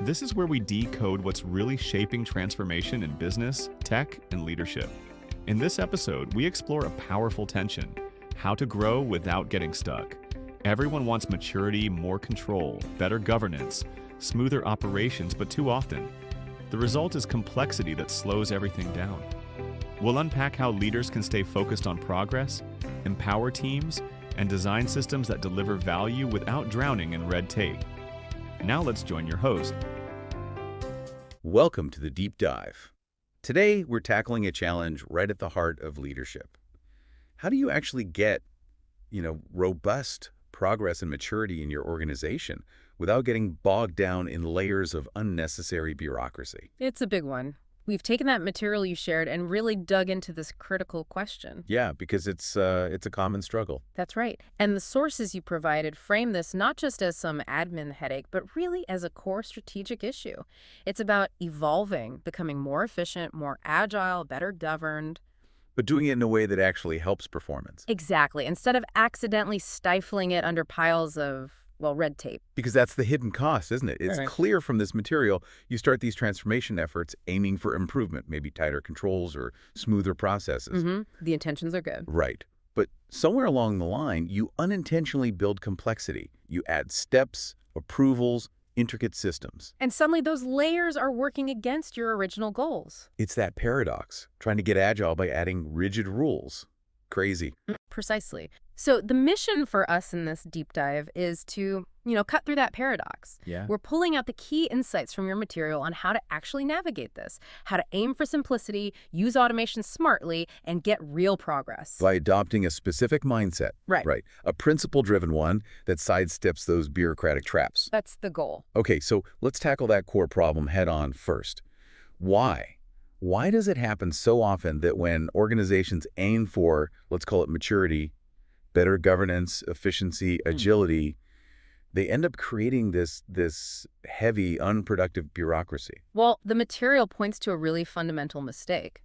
This is where we decode what's really shaping transformation in business, tech, and leadership. In this episode, we explore a powerful tension: how to grow without getting stuck. Everyone wants maturity, more control, better governance, smoother operations, but too often, the result is complexity that slows everything down. We'll unpack how leaders can stay focused on progress, empower teams, and design systems that deliver value without drowning in red tape. Now let's join your host. Welcome to the Deep Dive. Today, we're tackling a challenge right at the heart of leadership. How do you actually get, robust progress and maturity in your organization without getting bogged down in layers of unnecessary bureaucracy? It's a big one. We've taken that material you shared and really dug into this critical question. Yeah, because it's a common struggle. That's right. And the sources you provided frame this not just as some admin headache, but really as a core strategic issue. It's about evolving, becoming more efficient, more agile, better governed. But doing it in a way that actually helps performance. Exactly. Instead of accidentally stifling it under piles of, red tape. Because that's the hidden cost, isn't it? It's Right. clear from this material, you start these transformation efforts aiming for improvement, maybe tighter controls or smoother processes. The intentions are good. Right. But somewhere along the line, you unintentionally build complexity. You add steps, approvals, intricate systems. And suddenly those layers are working against your original goals. It's that paradox, trying to get agile by adding rigid rules. Crazy. Precisely. So the mission for us in this deep dive is to, cut through that paradox. Yeah. We're pulling out the key insights from your material on how to actually navigate this, how to aim for simplicity, use automation smartly, and get real progress. By adopting a specific mindset. Right. Right. A principle-driven one that sidesteps those bureaucratic traps. That's the goal. Okay, so let's tackle that core problem head-on first. Why? Why does it happen so often that when organizations aim for, let's call it maturity, better governance, efficiency, agility, they end up creating this heavy, unproductive bureaucracy? Well, the material points to a really fundamental mistake: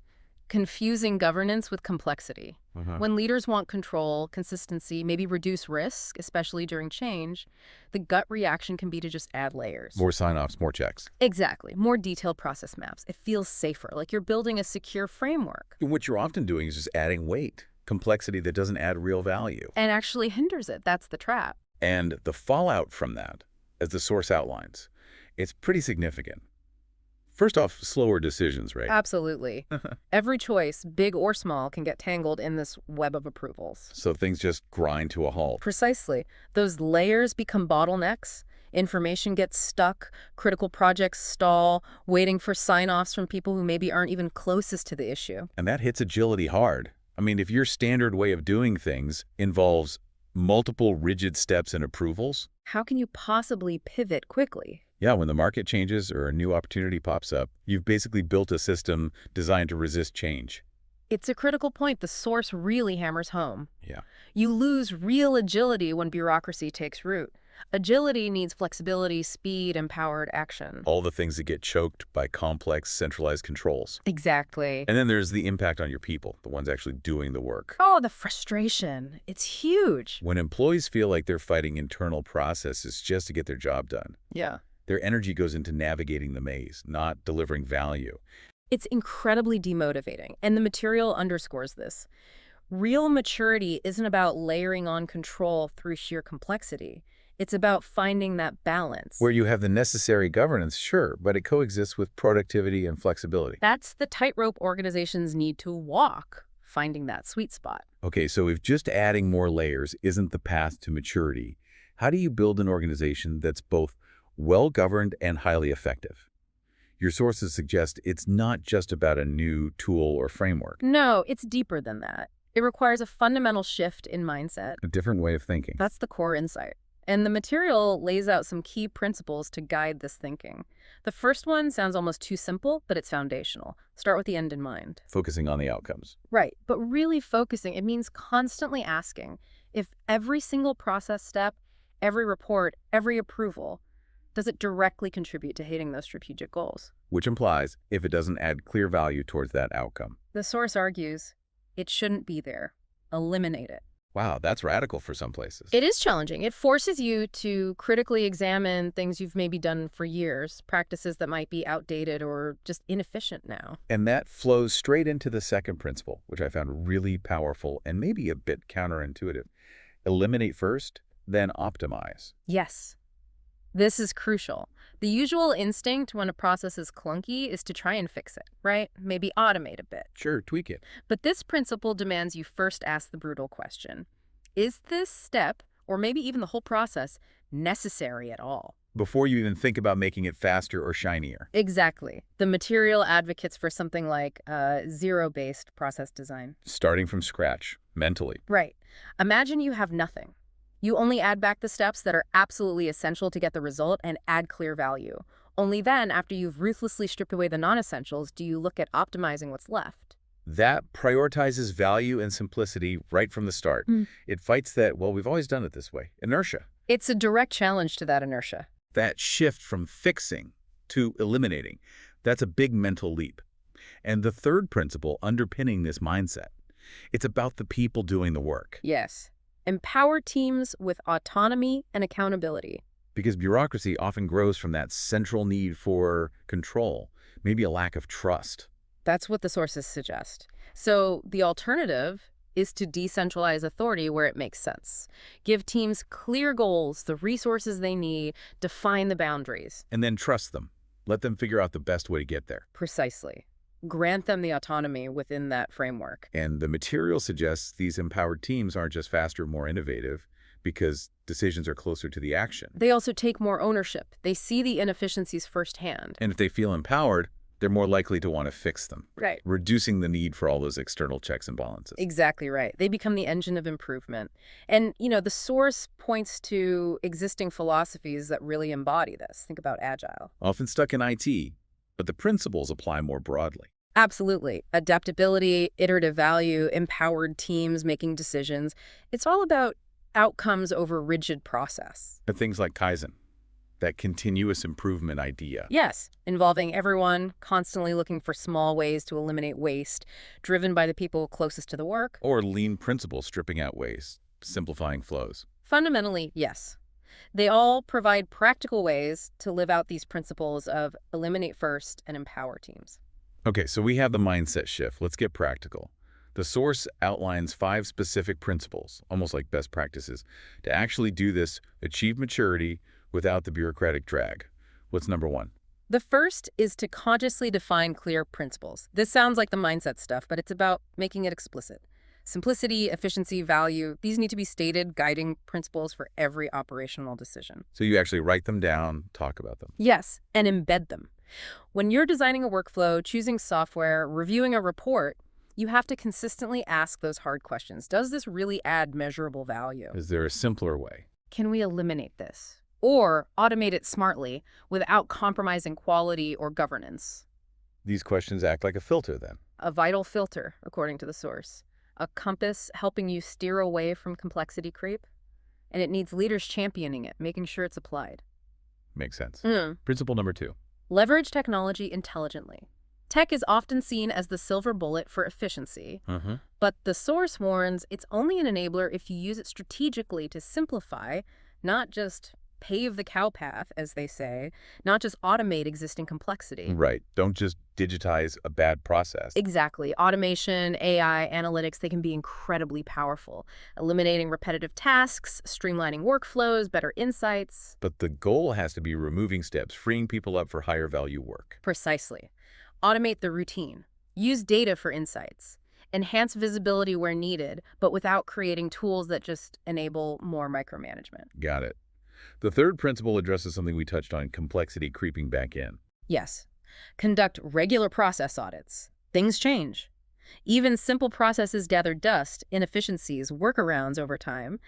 confusing governance with complexity. When leaders want control, consistency, maybe reduce risk, especially during change, the gut reaction can be to just add layers. More sign-offs, more checks. Exactly. More detailed process maps. It feels safer, like you're building a secure framework. And what you're often doing is just adding weight, complexity that doesn't add real value. And actually hinders it. That's the trap. And the fallout from that, as the source outlines, it's pretty significant. First off, slower decisions, right? Absolutely. Every choice, big or small, can get tangled in this web of approvals. So things just grind to a halt. Precisely. Those layers become bottlenecks. Information gets stuck. Critical projects stall, waiting for sign-offs from people who maybe aren't even closest to the issue. And that hits agility hard. I mean, if your standard way of doing things involves multiple rigid steps and approvals, How can you possibly pivot quickly? yeah, when the market changes or a new opportunity pops up, you've basically built a system designed to resist change. It's a critical point the source really hammers home. Yeah. You lose real agility when bureaucracy takes root. Agility needs flexibility, speed, empowered action. All the things that get choked by complex, centralized controls. Exactly. And then there's the impact on your people, the ones actually doing the work. Oh, the frustration. It's huge. When employees feel like they're fighting internal processes just to get their job done, Yeah. their energy goes into navigating the maze, not delivering value. It's incredibly demotivating, and the material underscores this. Real maturity isn't about layering on control through sheer complexity. It's about finding that balance. Where you have the necessary governance, sure, but it coexists with productivity and flexibility. That's the tightrope organizations need to walk, finding that sweet spot. Okay, so if just adding more layers isn't the path to maturity, how do you build an organization that's both well-governed and highly effective? Your sources suggest it's not just about a new tool or framework, No, it's deeper than that. It requires a fundamental shift in mindset. a different way of thinking. That's the core insight. And the material lays out some key principles to guide this thinking. The first one sounds almost too simple, but it's foundational. Start with the end in mind. Focusing on the outcomes. Right, but really focusing, it means constantly asking if every single process step, every report, every approval, does it directly contribute to hitting those strategic goals? Which implies if it doesn't add clear value towards that outcome. The source argues it shouldn't be there. Eliminate it. Wow, that's radical for some places. It is challenging. It forces you to critically examine things you've maybe done for years, practices that might be outdated or just inefficient now. And that flows straight into the second principle, which I found really powerful and maybe a bit counterintuitive. Eliminate first, then optimize. Yes, this is crucial. The usual instinct when a process is clunky is to try and fix it, right? Maybe automate a bit. Sure, tweak it. But this principle demands you first ask the brutal question. Is this step, or maybe even the whole process, necessary at all? Before you even think about making it faster or shinier. Exactly. The material advocates for something like zero-based process design. Starting from scratch, mentally. Right. Imagine you have nothing. You only add back the steps that are absolutely essential to get the result and add clear value. Only then, after you've ruthlessly stripped away the non-essentials, do you look at optimizing what's left. That prioritizes value and simplicity right from the start. It fights that, well, we've always done it this way, inertia. It's a direct challenge to that inertia. That shift from fixing to eliminating, that's a big mental leap. And the third principle underpinning this mindset, it's about the people doing the work. Yes. Empower teams with autonomy and accountability. Because bureaucracy often grows from that central need for control, maybe a lack of trust. That's what the sources suggest. So the alternative is to decentralize authority where it makes sense. Give teams clear goals, the resources they need, define the boundaries. And then trust them. Let them figure out the best way to get there. Precisely. Grant them the autonomy within that framework. And the material suggests these empowered teams aren't just faster, more innovative, because decisions are closer to the action. They also take more ownership. They see the inefficiencies firsthand. And if they feel empowered, they're more likely to want to fix them. Right. Reducing the need for all those external checks and balances. Exactly right. They become the engine of improvement. And, the source points to existing philosophies that really embody this. Think about Agile. Often stuck in IT, but the principles apply more broadly. Absolutely. Adaptability, iterative value, empowered teams making decisions. It's all about outcomes over rigid process. And things like Kaizen, that continuous improvement idea. Yes, involving everyone, constantly looking for small ways to eliminate waste, driven by the people closest to the work. Or lean principles stripping out waste, simplifying flows. Fundamentally, yes. They all provide practical ways to live out these principles of eliminate first and empower teams. Okay, so we have the mindset shift. Let's get practical. The source outlines 5 specific principles, almost like best practices, to actually do this, achieve maturity without the bureaucratic drag. What's number 1? The first is to consciously define clear principles. This sounds like the mindset stuff, but it's about making it explicit. Simplicity, efficiency, value, these need to be stated guiding principles for every operational decision. So you actually write them down, talk about them. Yes, and embed them. When you're designing a workflow, choosing software, reviewing a report, you have to consistently ask those hard questions. Does this really add measurable value? Is there a simpler way? Can we eliminate this? Or automate it smartly without compromising quality or governance? These questions act like a filter then. A vital filter, according to the source. A compass helping you steer away from complexity creep. And it needs leaders championing it, making sure it's applied. Makes sense. Principle number 2. Leverage technology intelligently. Tech is often seen as the silver bullet for efficiency, but the source warns it's only an enabler if you use it strategically to simplify, not just pave the cow path, as they say, not just automate existing complexity. Right. Don't just digitize a bad process. Exactly. Automation, AI, analytics, they can be incredibly powerful, eliminating repetitive tasks, streamlining workflows, better insights. But the goal has to be removing steps, freeing people up for higher value work. Precisely. Automate the routine. Use data for insights. Enhance visibility where needed, but without creating tools that just enable more micromanagement. Got it. The third principle addresses something we touched on, complexity creeping back in. Yes. Conduct regular process audits. Things change. Even simple processes gather dust, inefficiencies, workarounds over time.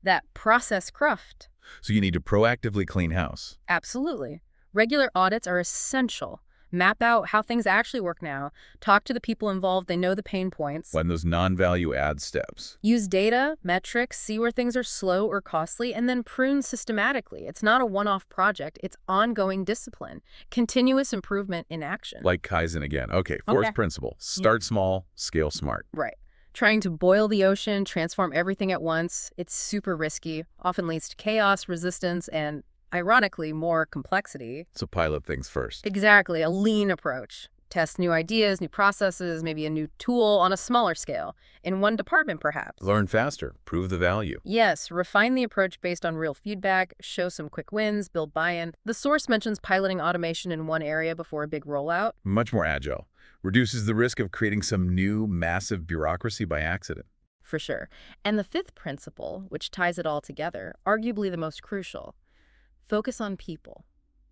That process cruft. So you need to proactively clean house. Absolutely. Regular audits are essential. Map out how things actually work now. Talk to the people involved. They know the pain points. When those non-value add steps. Use data, metrics, see where things are slow or costly, and then prune systematically. It's not a one-off project. It's ongoing discipline. Continuous improvement in action. Like Kaizen again. Okay, fourth principle. Start small, scale smart. Right. Trying to boil the ocean, transform everything at once, it's super risky, often leads to chaos, resistance, and, ironically, more complexity. So pilot things first. Exactly, a lean approach. Test new ideas, new processes, maybe a new tool on a smaller scale, in one department perhaps. Learn faster, prove the value. Yes, refine the approach based on real feedback, show some quick wins, build buy-in. The source mentions piloting automation in one area before a big rollout. Much more agile. Reduces the risk of creating some new, massive bureaucracy by accident. For sure. And the fifth principle, which ties it all together, arguably the most crucial, focus on people.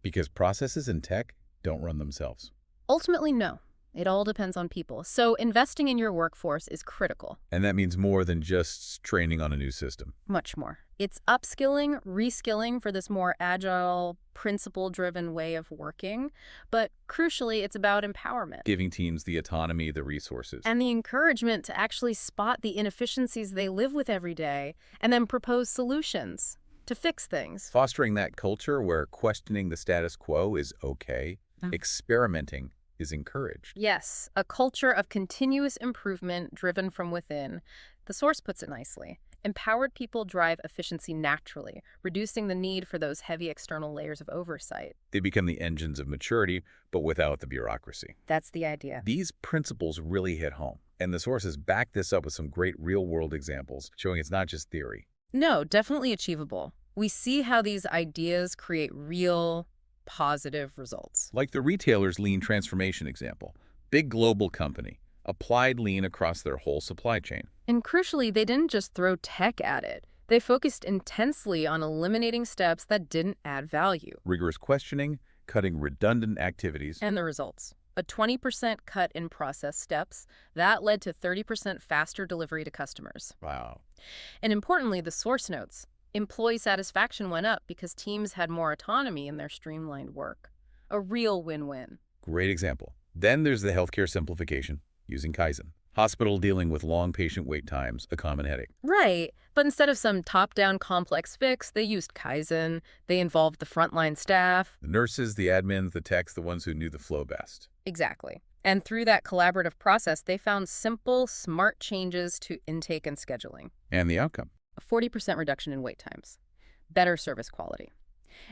Because processes in tech don't run themselves. Ultimately, no. It all depends on people. So investing in your workforce is critical. And that means more than just training on a new system. Much more. It's upskilling, reskilling for this more agile, principle-driven way of working. But crucially, it's about empowerment. Giving teams the autonomy, the resources. And the encouragement to actually spot the inefficiencies they live with every day and then propose solutions to fix things. Fostering that culture where questioning the status quo is okay. Experimenting is encouraged. Yes, a culture of continuous improvement driven from within. The source puts it nicely. Empowered people drive efficiency naturally, reducing the need for those heavy external layers of oversight. They become the engines of maturity, but without the bureaucracy. That's the idea. These principles really hit home, and the sources back this up with some great real-world examples, showing it's not just theory. No, definitely achievable. We see how these ideas create real, positive results. Like the retailer's lean transformation example. Big global company applied lean across their whole supply chain. And crucially, they didn't just throw tech at it. They focused intensely on eliminating steps that didn't add value. Rigorous questioning, cutting redundant activities. And the results. A 20% cut in process steps. That led to 30% faster delivery to customers. Wow. And importantly, the source notes. Employee satisfaction went up because teams had more autonomy in their streamlined work. A real win-win. Great example. Then there's the healthcare simplification using Kaizen. Hospital dealing with long patient wait times, a common headache. Right. But instead of some top-down complex fix, they used Kaizen. They involved the frontline staff. The nurses, the admins, the techs, the ones who knew the flow best. Exactly. And through that collaborative process, they found simple, smart changes to intake and scheduling. And the outcome? A 40% reduction in wait times. Better service quality.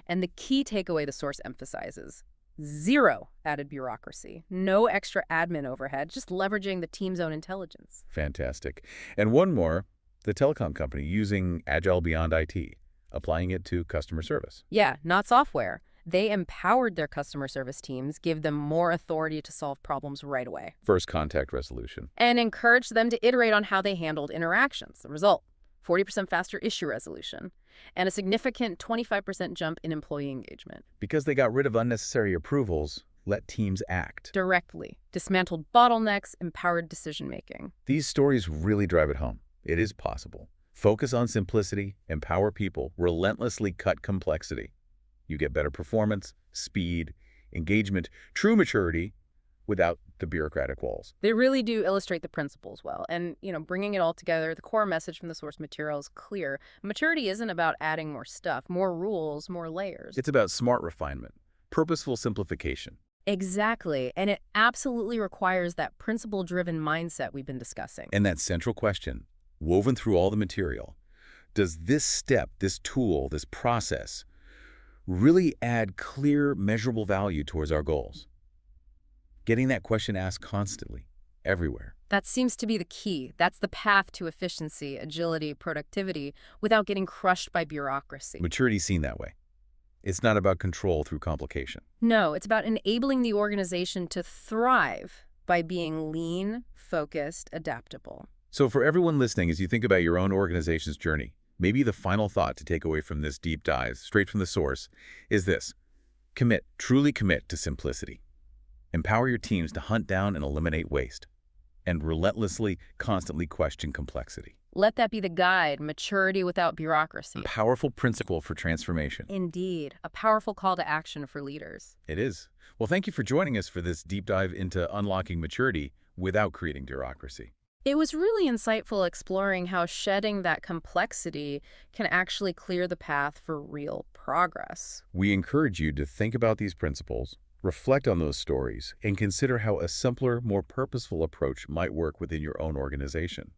And the key takeaway the source emphasizes: zero added bureaucracy, no extra admin overhead, just leveraging the team's own intelligence. Fantastic. And one more, the telecom company using Agile beyond IT, applying it to customer service. Yeah, not software. They empowered their customer service teams, gave them more authority to solve problems right away. First contact resolution. And encouraged them to iterate on how they handled interactions. The result: 40% faster issue resolution, and a significant 25% jump in employee engagement. Because they got rid of unnecessary approvals, let teams act. Directly. Dismantled bottlenecks, empowered decision-making. These stories really drive it home. It is possible. Focus on simplicity, empower people, relentlessly cut complexity. You get better performance, speed, engagement, true maturity, without the bureaucratic walls. They really do illustrate the principles well. And, bringing it all together, the core message from the source material is clear. Maturity isn't about adding more stuff, more rules, more layers. It's about smart refinement, purposeful simplification. Exactly. And it absolutely requires that principle-driven mindset we've been discussing. And that central question, woven through all the material, does this step, this tool, this process, really add clear, measurable value towards our goals? Getting that question asked constantly, everywhere. That seems to be the key. That's the path to efficiency, agility, productivity, without getting crushed by bureaucracy. Maturity's seen that way. It's not about control through complication. No, it's about enabling the organization to thrive by being lean, focused, adaptable. So for everyone listening, as you think about your own organization's journey, maybe the final thought to take away from this deep dive, straight from the source, is this: commit, truly commit to simplicity. Empower your teams to hunt down and eliminate waste, and relentlessly, constantly question complexity. Let that be the guide: maturity without bureaucracy. A powerful principle for transformation. Indeed, a powerful call to action for leaders. It is. Well, thank you for joining us for this deep dive into unlocking maturity without creating bureaucracy. It was really insightful exploring how shedding that complexity can actually clear the path for real progress. We encourage you to think about these principles, Reflect on those stories and consider how a simpler, more purposeful approach might work within your own organization.